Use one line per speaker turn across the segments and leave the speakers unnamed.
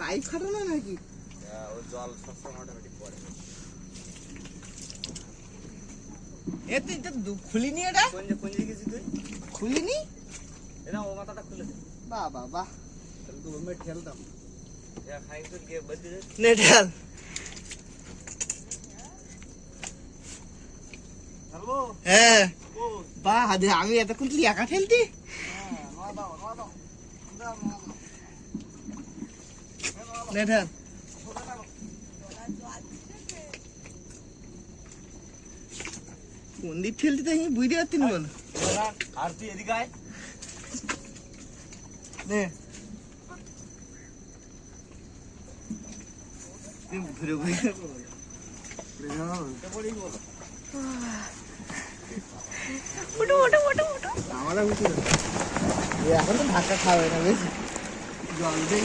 Pipe খাটানো নাকি?
ও জল সবসময় অটোমেটিক পড়ে।
এতে খুলিনি এটা?
কোন গেছি তুই?
খুলিনি?
এটা ও মাথাটা খুলে দে।
বাহ বাহ বাহ,
তাহলে তো ওমে ঠেলতাম। ইয়া খাই তো গিয়ে বদি দে।
নে ঢাল।
চলবো?
হ্যাঁ। বাহ, আমি এতক্ষণ তুই একা ঠেলতি? নে ঢাল। কোন দিক ঠেলতি তাই বুঝতে পারতি না বলো?
আর তুই এদিকে আয়।
নে ঘুরে ঘুরে আমার এখন তো ধাক্কা খাবে না, বেশি জল দিয়ে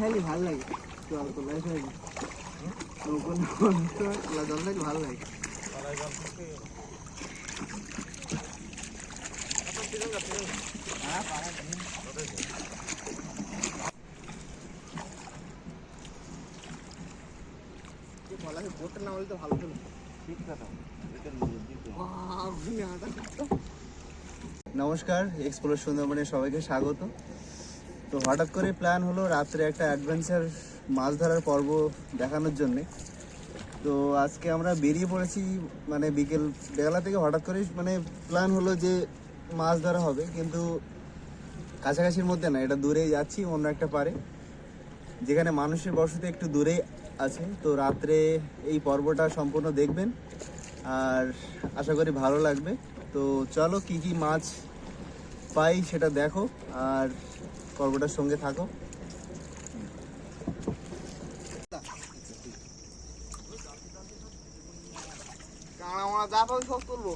খালি ভালো লাগে। জল তোলা খালি তোলা জল লাগে ভালো লাগে। বোটটা না হলে তো ভালো ছিল। নমস্কার, এক্সপ্লোর সুন্দরবনে সবাইকে স্বাগত। তো হঠাৎ করে প্ল্যান হলো রাত্রে একটা অ্যাডভেঞ্চার মাছ ধরার পর্ব দেখানোর জন্যে। তো আজকে আমরা বেরিয়ে পড়েছি, মানে বেলা থেকে হঠাৎ করে মানে প্ল্যান হলো যে মাছ ধরা হবে, কিন্তু কাছাকাছির মধ্যে না, এটা দূরে যাচ্ছি অন্য একটা পারে, যেখানে মানুষের বসতি একটু দূরে আছে। তো রাত্রে এই পর্বটা সম্পূর্ণ দেখবেন আর আশা করি ভালো লাগবে। তো চলো কি কি মাছ পাই সেটা দেখো আর পর্বটার সঙ্গে থাকো। সব তুলবো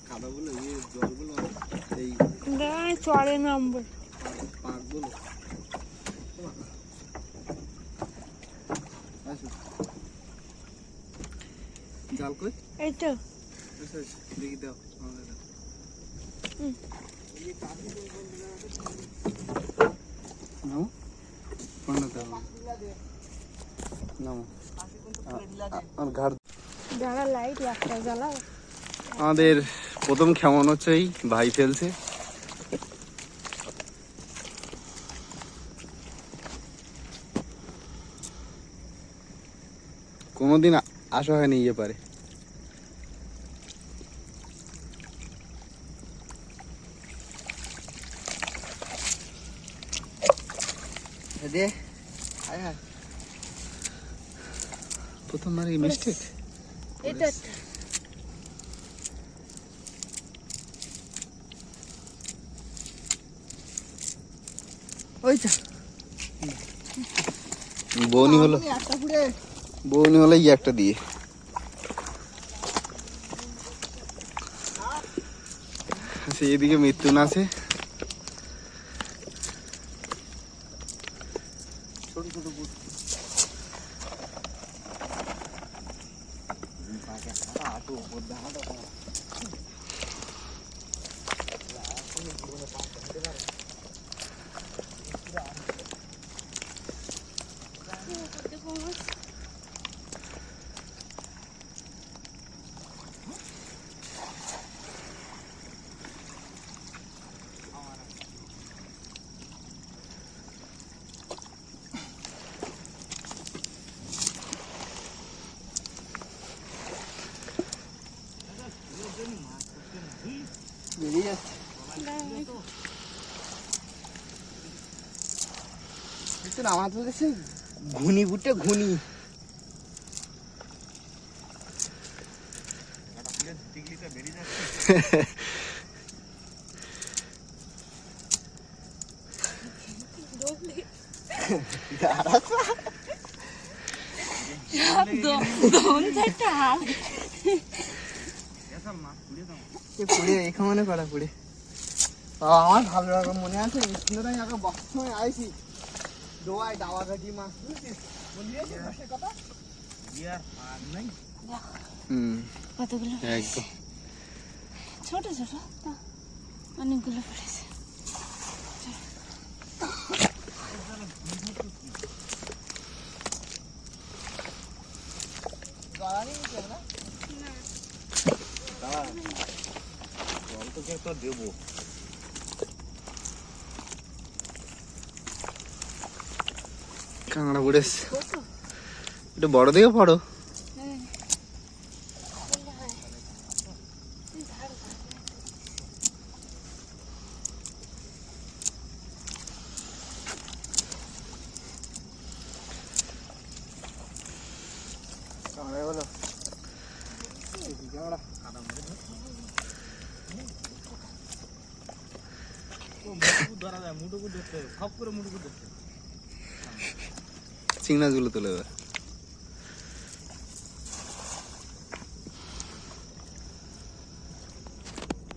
কাদাগুলো জলগুলো এই
চড়ে নামবো
পাকগুলো। জাল কই?
এই তো
দেখি দাও নাও ঘাট।
যারা লাইট একটা জ্বালাও।
আমাদের প্রথম কেমন হচ্ছে, এই ভাই ফেলছে। কোনোদিন আসা হয়নি ইয়ে পারে। প্রথমবার এই মিস্টেক।
এটা
বৌনি হলো এই একটা দিয়ে। এদিকে মৃত্যুন আছে। ছোট ছোট বেরিয়ে যাচ্ছে। আমাদের কাছে ঘুনি বুটে ঘুনি
স্পেশাল মাছ পুড়ে দাও
পুড়ে এই খামানে করা পুড়ে বাবা আমার ভালো রকম মনে আছে সুন্দরাই আগে বক্স সময় আইছি দোয়াই দাওয়া কাটি মাছ বুঝছিস বলি আছে মাছের কথা
ইয়ার আর নাই
কতগুলো
একদম
ছোট ছোট তা অনেকগুলো পড়েছে
জল তোকে তো দেবো
কাঁকড়া পড়েছে একটু বড় দিকে পড়ো কাঁকড়া বলো কাঁকড়া
ধরা যায় মুটুকু ধরতে সব করে মুটুকু ধরতে
চিংড়াগুলো তুলে এবার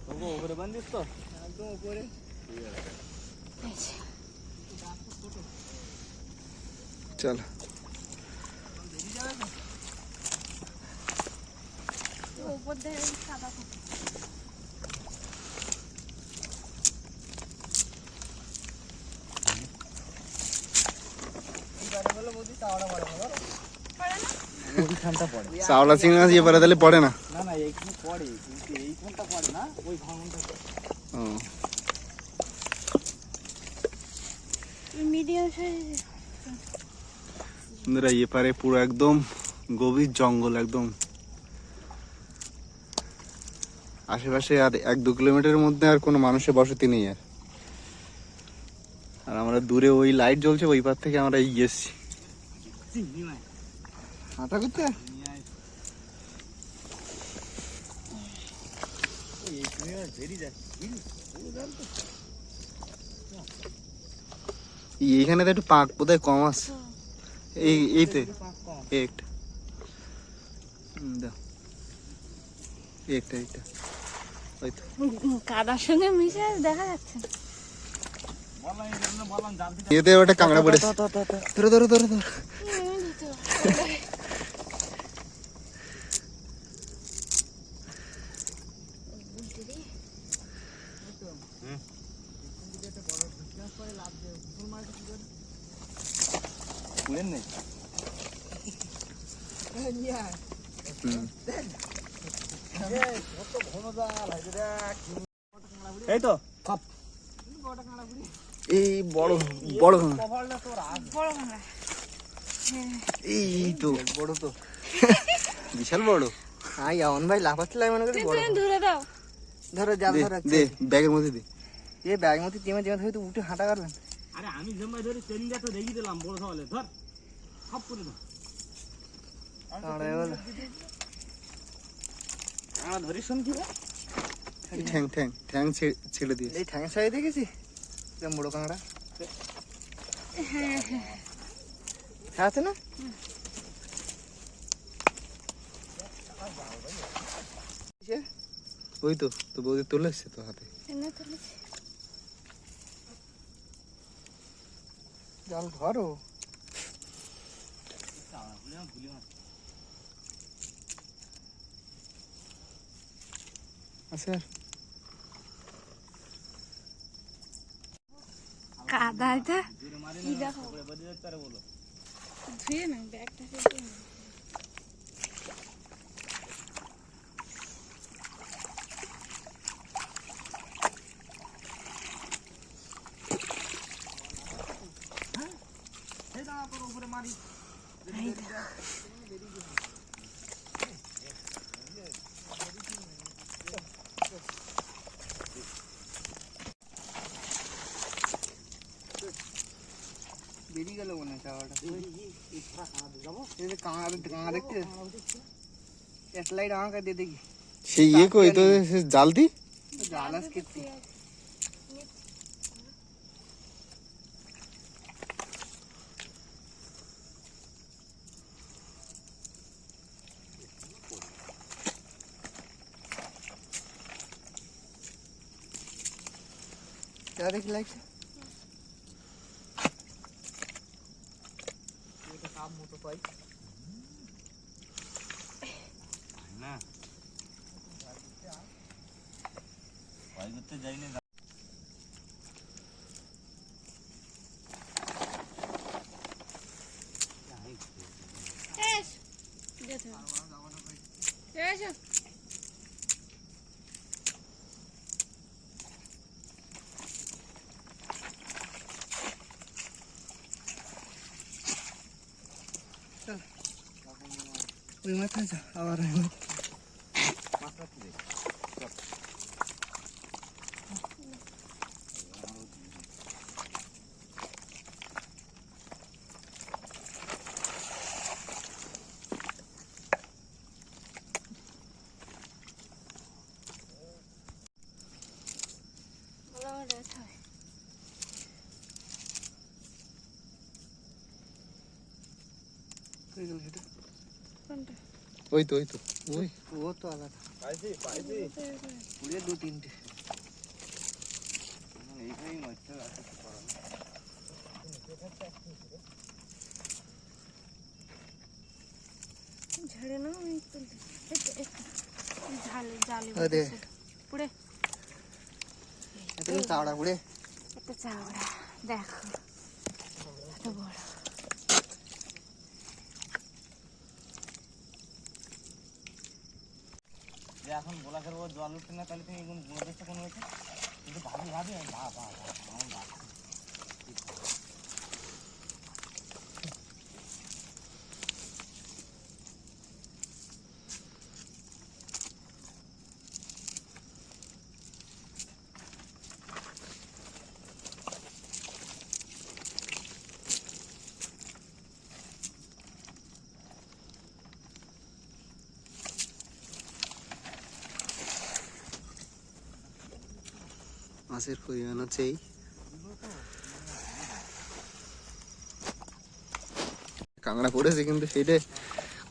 তবু উপরে বান্ধিস তো একদম উপরে
চল
উপর দিয়ে সাদা
চাওলা চিংড়া দিয়ে পরে তাহলে পড়ে না
না না এইখানে পড়ে কিন্তু এইখানটা পড়ে না ওই ভাঙনটা
মিডিয়াম সাইজ
বন্ধুরা এপারে পুরো একদম গভীর জঙ্গল একদম আশেপাশে আর 1-2 কিলোমিটারের মধ্যে আর কোনো মানুষের বসতি নেই আর আমরা দূরে ওই লাইট জ্বলছে ওই পার থেকে আমরা এসছি হাঁটা করতে এইখানে তো একটু পাক বোধহয় কম আছে এইতে একটা দাও একটা ওই তো
কাদার সঙ্গে মিশে দেখা যাচ্ছে না।
এতে ওটা কাঁকড়া পড়েছে ধরো ধরো ধরো ধরো
পুড়েন নেই এই তো
এই বড় বড়
বড় ভাঙা
এই তো বড় তো বিশাল বড় আই আমন ভাই লাফাচ্ছিল মনে করি বড়
তুমি ধরে দাও
ধরো জাল ধরো দে ব্যাগের মধ্যে দে এই ব্যাগের মধ্যে তেমে তেমে হয়তো উঠে হাঁটা করবেন
আরে আমি জম্মাই ধরে ট্রেনিংটা তো দেখিয়ে দিলাম বড় সওয়ালে ধর সব করে ধর
আরে বলো
আমরা ধরি শুন কি
ঠ্যাং ঠ্যাং ঠ্যাং ছেড়ে দিয়ে এই ঠ্যাং সাইড দেখেছি এরকম বড় কাঁকড়া হ্যাঁ আছে না ওই তো তো বৌদি তুলে এসছে তো হাতে
এনে তুলেছি
জাল ধরো আচ্ছা
কাদাটা কি দেখো ধুয়ে না ব্যাগটা ফেলে না
বেরিয়ে গেল মনে হয় চাওয়াটা কাঁকড়া দেখতে স্লাইড আমাকে দিয়ে দেখি সেই ইয়ে কই তো জাল দি জাল আজকে দেখি লাগছে সাপ মতো পাই
না ভয় করতে যাইনি
ওই মাথায় যা আবার ওই তো ওই ও তো আলাদা
পাইছি
পুড়ে 2-3টে
এইটাই মাছটা আছে
ঝাড়ে না আমি তুলতে ঝালে জালে
আরে
পুড়ে
এত চাওড়া পুড়ে
একটা চাওড়া দেখো এত বড়
যে এখন গোলা করবো জল উঠছে না তাহলে তুমি এখন গুঁড়ো দেখতে কোনো হয়েছে কিন্তু ভাবি ভাবি আমার বাপ
মাছের পরিমাণ হচ্ছে এই কাঁকড়া পড়েছে কিন্তু সেটা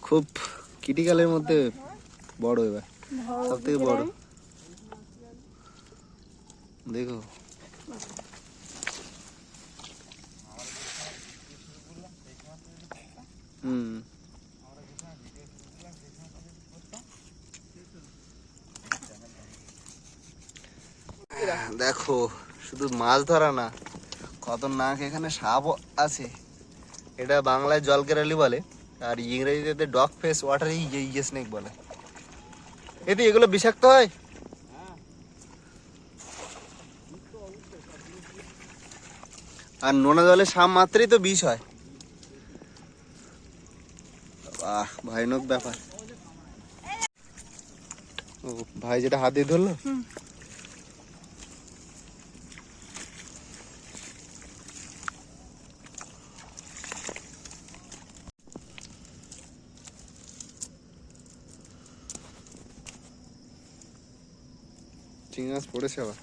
খুব ক্রিটিক্যালের মধ্যে বড় এবার সব থেকে বড় দেখো দেখো শুধু মাছ ধরা না খতরনাক এখানে সাপ আছে এটা বাংলায় জলকেরালি বলে আর ইংরেজিতে ডগ ফেস ওয়াটার স্নেক বলে এতে এগুলো বিষাক্ত হয় আর নোনা জলে সাপ মাত্রই তো বিষ হয় বাহ ভয়ানক ব্যাপার ও ভাই যেটা হাত দিয়ে ধরলো চিংড়ি মাছ পড়েছে আবার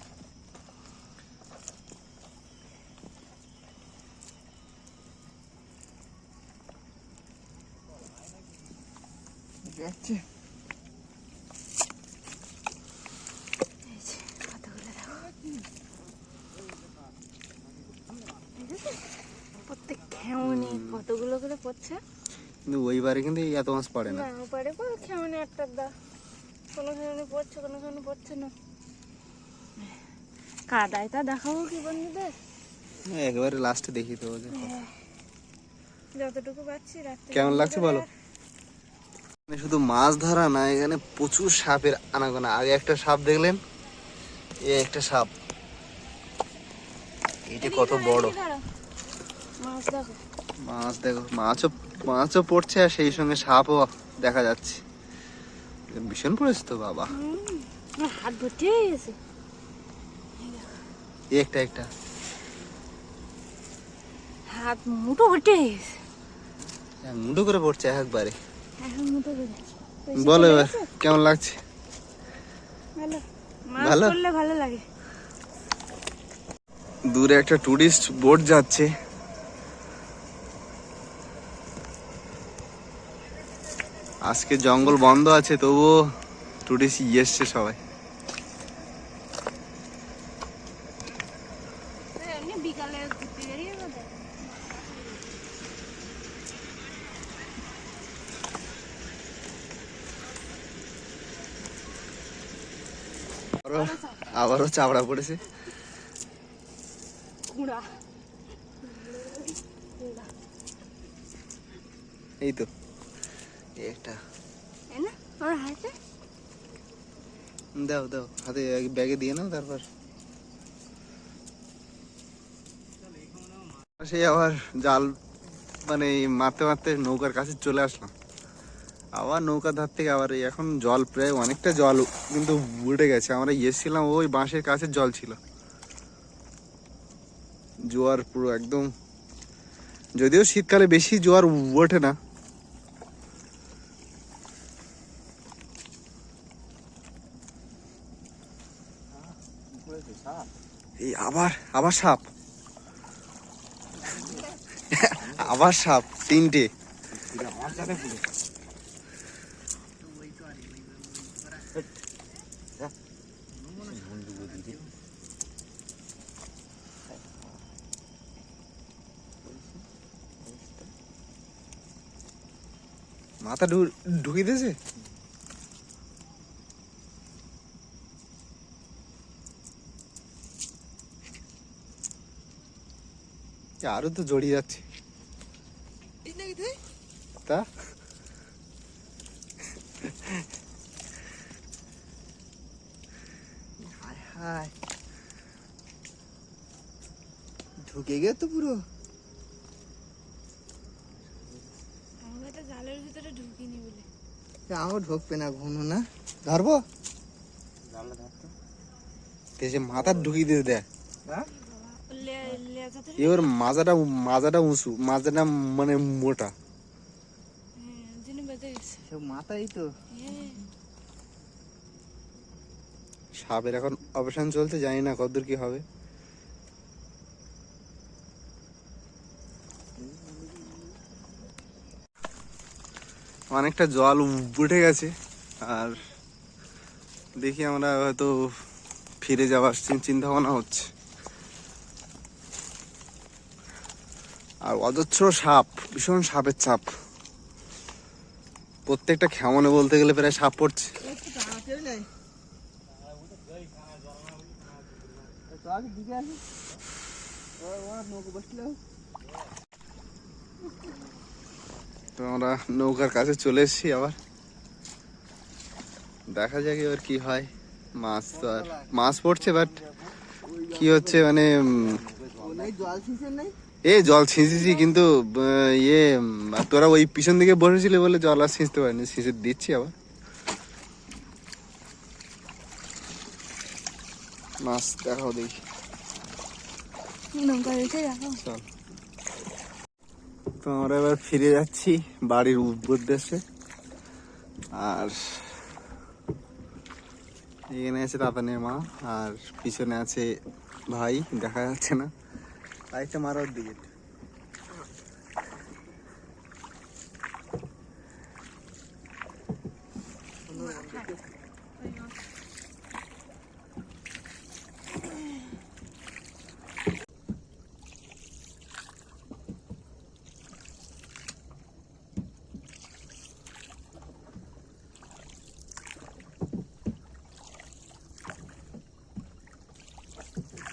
যাচ্ছে
প্রত্যেক খেমনি কতগুলো করে পড়ছে
কিন্তু ওইবারে কিন্তু এত মাছ পড়ে না
না পারে পর খেমনি একটা দা কোনো খেমনি পড়ছে কোনো খেমনি পড়ছে না কাদায় তা দেখাবো কি বন্ধুদের
একেবারে লাস্টে দেখি তো
যতটুকু পাচ্ছি রাখতে
কেমন লাগছে বলো শুধু মাছ ধরা না এখানে প্রচুর সাপের আনাগোনা আগে একটা সাপ দেখলেন এই একটা সাপ এটা কত বড়
মাছ দেখো
মাছ দেখো মাছও পড়ছে আর সেই সঙ্গে সাপও দেখা যাচ্ছে ভীষণ পড়েছে তো বাবা
হাত ভর্তি হয়ে গেছে
একটা
হাত মুঠো ভর্তি হয়ে গেছে
মুঠো করে পড়ছে একবারে
এখন মুঠো করে
বলো এবার কেমন লাগছে
ভালো মাছ
ভালো?
করলে ভালো লাগে
দূরে একটা টুরিস্ট বোট যাচ্ছে আজকে জঙ্গল বন্ধ আছে তবুও টুরিস্ট এসছে সবাই আবারও চাপড়া পড়েছে।
কুড়া
এই তো একটা
না আমার হাতে
দাও দাও, হাতে ব্যাগে দিয়ে নাও। তারপর সেই আবার জাল মানে মারতে মারতে নৌকার কাছে চলে আসলাম। আবার নৌকা ধার থেকে আবার এখন জল প্রায় অনেকটা জল কিন্তু উঠে গেছে। আমরা এসেছিলাম ওই বাঁশের কাছে জল ছিল, জোয়ার পুরো একদম। যদিও শীতকালে বেশি জোয়ার ওঠে না। এই আবার আবার সাপ, আবার সাপ তিনটে।
আমার সাথে পুরো
মাথা ঢুকিয়ে দিয়েছে। আরো তো জড়িয়ে যাচ্ছে তা। হায় হায়, ঢুকে গে তো পুরো।
আমাকে একটা জালের ভিতরে ঢুকিনি বলে
আমার ঢুকবে না, ঘন না ধরবো
জানলা ধরতো
দেশে মাথা ঢুকিয়ে দিয়ে দেয়।
লেজা ধরে
এবার মাজাটা মাজাটা উঁচু, মাজাটা মানে মোটা।
যিনি বেঁধে গেছে
সব মাথাই তো।
হ্যাঁ
সাপের এখন অপারেশন চলছে, জানি না কতদূর কি হবে। অনেকটা জল উঠে গেছে, আর দেখি আমরা হয়তো ফিরে যাওয়ার চিন্তা ভাবনা হচ্ছে। আর অজস্র সাপ, ভীষণ সাপের চাপ। প্রত্যেকটা খেমনে বলতে গেলে প্রায় সাপ পড়ছে। তো আমরা নৌকার কাছে চলে এসেছি আবার। দেখা যাক এবার কি হয়। মাছ তো আর মাছ পড়ছে, বাট কি হচ্ছে মানে জল ছিঁচেছি কিন্তু তোরা ওই পিছন দিকে বসেছিলি বলে জল আর ছিঁচতে পারিনি। ছিঁচে দিচ্ছি আবার। মাছ দেখাও দেখি।
নৌকা রেখে রাখো
চল, তো আমরা এবার ফিরে যাচ্ছি বাড়ির উদ্দেশ্যে। আর এখানে আছে তাতানের মা, আর পিছনে আছে ভাই, দেখা যাচ্ছে না। লাইটটা মারার দিকে।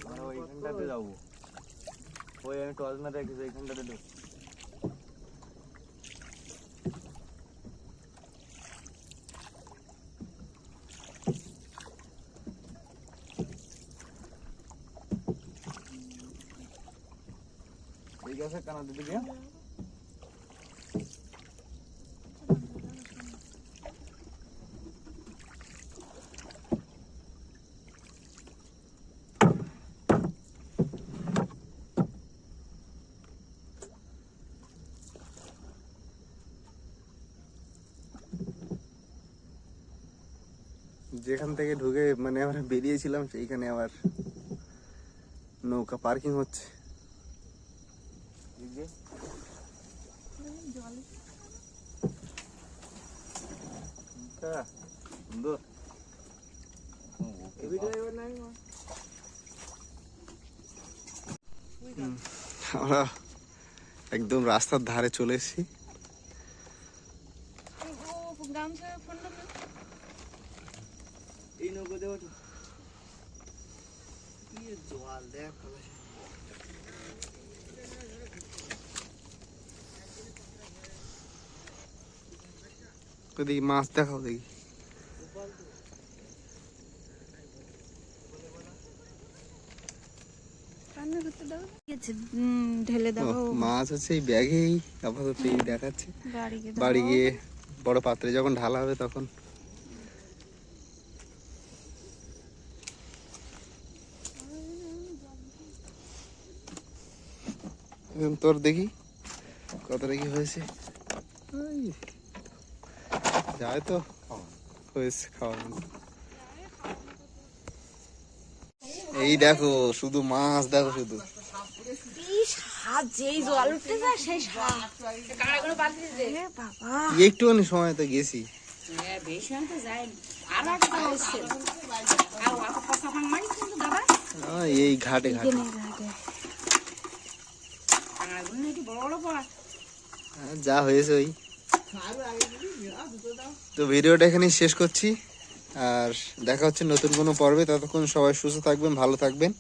আমরা ওইখানটাতে যাবো। ওই আমি টর্চ না রেখেছি, এইখানটাতে ঢুক। এই গাছের কানা দিতে গিয়ে
যেখান থেকে ঢুকে মানে আমরা বেরিয়েছিলাম সেইখানে আবার নৌকা পার্কিং হচ্ছে।
সুন্দর।
আমরা একদম রাস্তার ধারে চলে এসেছি।
গ্রাম থেকে ফোন
এই নৌকোতে ওঠো।
জল দেখ দেখি মাছ দেখাও দেখি।
রান্না করতে দাও ঢেলে
ও,
দাও
মাছ হচ্ছে এই ব্যাগেই আপাতত এই দেখাচ্ছে।
বাড়ি গিয়ে
বাড়ি গিয়ে বড় পাত্রে যখন ঢালা হবে তখন। এখন তোর দেখি কতটা কি হয়েছে। ওই, যায় তো হয়েছে খাওয়ার মতো। এই দেখো শুধু মাছ, দেখো শুধু।
যেই জল উঠতে যায় সেই সাপ বাবা
একটুখানি সময় তো গেছি। এই ঘাটে ঘাটে যা হয়েছে ওই। তো ভিডিওটা এখানেই শেষ করছি, আর দেখা হচ্ছে নতুন কোনো পর্বে। ততক্ষণ সবাই সুস্থ থাকবেন, ভালো থাকবেন।